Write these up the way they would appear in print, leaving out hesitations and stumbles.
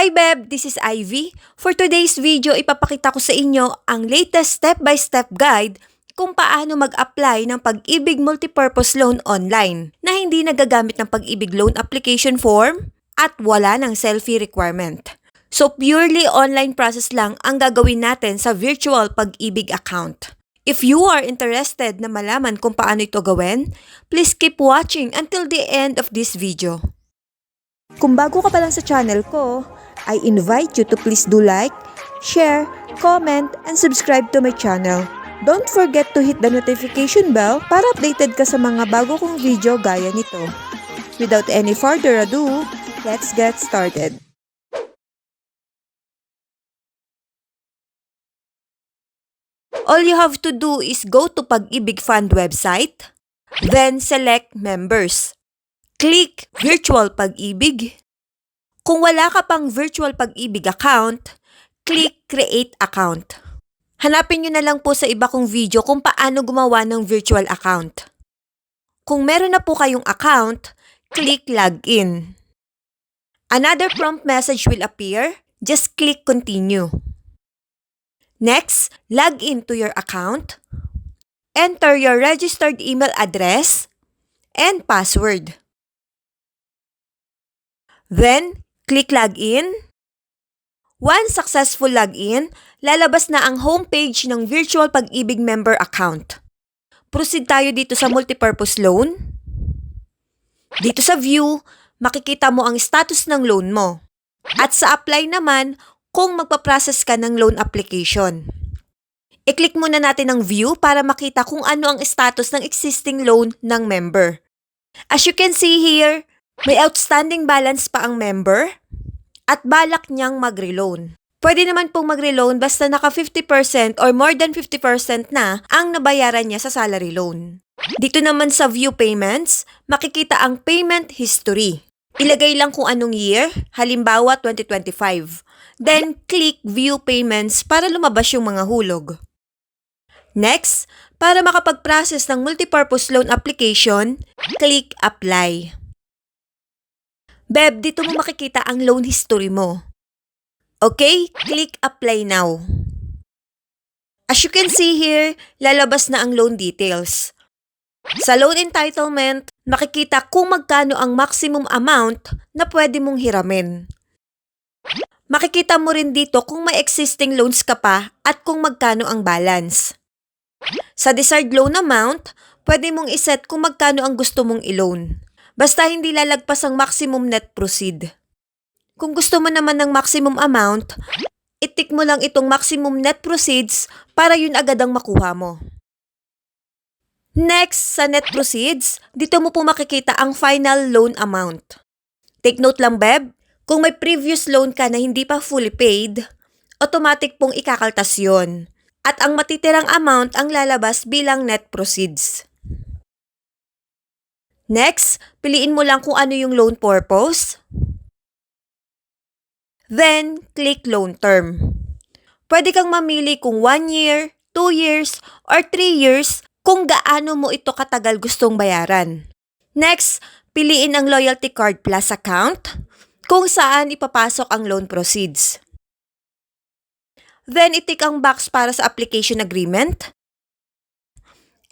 Hi Beb, this is Ivy. For today's video, ipapakita ko sa inyo ang latest step-by-step guide kung paano mag-apply ng Pag-ibig Multipurpose Loan online na hindi nagagamit ng Pag-ibig Loan Application Form at wala ng selfie requirement. So purely online process lang ang gagawin natin sa virtual Pag-ibig account. If you are interested na malaman kung paano ito gawin, please keep watching until the end of this video. Kung bago ka pa lang sa channel ko, I invite you to please do like, share, comment, and subscribe to my channel. Don't forget to hit the notification bell para updated ka sa mga bago kong video gaya nito. Without any further ado, let's get started. All you have to do is go to Pag-ibig Fund website, then select Members. Click Virtual Pag-ibig. Kung wala ka pang Virtual Pag-ibig account, click Create Account. Hanapin nyo na lang po sa iba kong video kung paano gumawa ng virtual account. Kung meron na po kayong account, click Login. Another prompt message will appear. Just click Continue. Next, log in to your account. Enter your registered email address and password. Then, click Login. Once successful login, lalabas na ang homepage ng Virtual Pag-ibig Member Account. Proceed tayo dito sa Multipurpose Loan. Dito sa View, makikita mo ang status ng loan mo. At sa Apply naman, kung magpaprocess ka ng loan application. I-click muna natin ang View para makita kung ano ang status ng existing loan ng member. As you can see here, may outstanding balance pa ang member at balak niyang mag-reloan. Pwede naman pong mag-reloan basta naka 50% or more than 50% na ang nabayaran niya sa salary loan. Dito naman sa View Payments, makikita ang payment history. Ilagay lang kung anong year, halimbawa 2025. Then, click View Payments para lumabas yung mga hulog. Next, para makapag-process ng Multipurpose Loan Application, click Apply. Beb, dito mo makikita ang loan history mo. Okay, click Apply Now. As you can see here, lalabas na ang loan details. Sa loan entitlement, makikita kung magkano ang maximum amount na pwede mong hiramin. Makikita mo rin dito kung may existing loans ka pa at kung magkano ang balance. Sa desired loan amount, pwede mong iset kung magkano ang gusto mong i-loan. Basta hindi lalagpas ang maximum net proceed. Kung gusto mo naman ng maximum amount, i-tick mo lang itong maximum net proceeds para yun agad ang makuha mo. Next, sa net proceeds, dito mo po makikita ang final loan amount. Take note lang, Beb, kung may previous loan ka na hindi pa fully paid, automatic pong ikakaltas yun. At ang matitirang amount ang lalabas bilang net proceeds. Next, piliin mo lang kung ano yung loan purpose. Then, click loan term. Pwede kang mamili kung 1 year, 2 years, or 3 years kung gaano mo ito katagal gustong bayaran. Next, piliin ang Loyalty Card Plus account kung saan ipapasok ang loan proceeds. Then, i-tick ang box para sa application agreement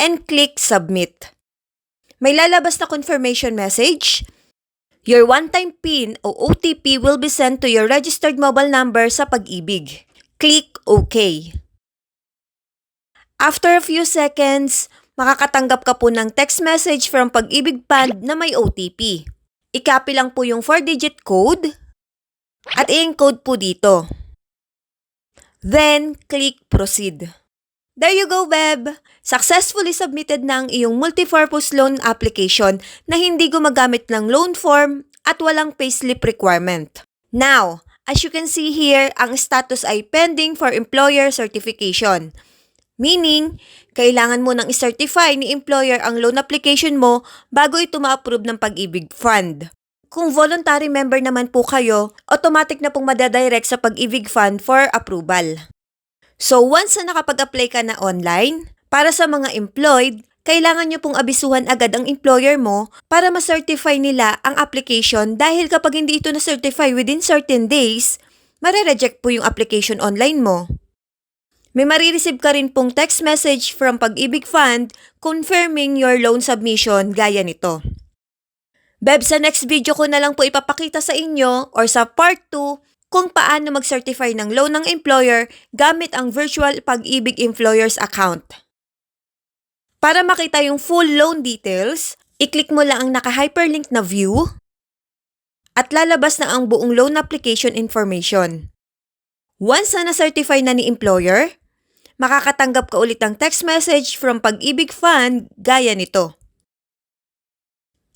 and click Submit. May lalabas na confirmation message. Your one-time PIN o OTP will be sent to your registered mobile number sa Pag-ibig. Click OK. After a few seconds, makakatanggap ka po ng text message from Pag-ibig Fund na may OTP. I-copy lang po yung 4-digit code at i-encode po dito. Then, click Proceed. There you go, Beb! Successfully submitted na ang iyong multipurpose loan application na hindi gumagamit ng loan form at walang payslip requirement. Now, as you can see here, ang status ay pending for employer certification. Meaning, kailangan mo nang i-certify ni employer ang loan application mo bago ito ma-approve ng Pag-ibig Fund. Kung voluntary member naman po kayo, automatic na pong madadirect sa Pag-ibig Fund for approval. So once na nakapag-apply ka na online, para sa mga employed, kailangan nyo pong abisuhan agad ang employer mo para ma-certify nila ang application dahil kapag hindi ito na-certify within certain days, mare-reject po yung application online mo. May marireceive ka rin pong text message from Pag-ibig Fund confirming your loan submission gaya nito. Beb, sa next video ko na lang po ipapakita sa inyo or sa part 2 kung paano mag-certify ng loan ng employer gamit ang virtual Pag-ibig Employers account. Para makita yung full loan details, i-click mo lang ang naka-hyperlink na view at lalabas na ang buong loan application information. Once na na-certify na ni employer, makakatanggap ka ulit ng text message from Pag-ibig Fund gaya nito.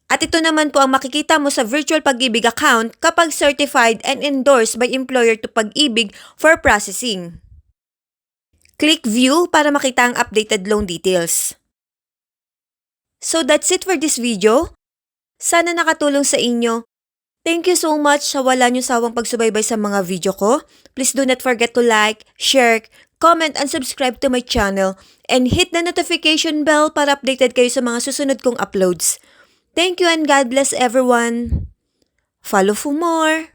At ito naman po ang makikita mo sa virtual Pag-ibig account kapag certified and endorsed by employer to Pag-ibig for processing. Click View para makita ang updated loan details. So that's it for this video. Sana nakatulong sa inyo. Thank you so much sa wala nyo sawang pagsubaybay sa mga video ko. Please do not forget to like, share, comment, and subscribe to my channel. And hit the notification bell para updated kayo sa mga susunod kong uploads. Thank you and God bless everyone. Follow for more.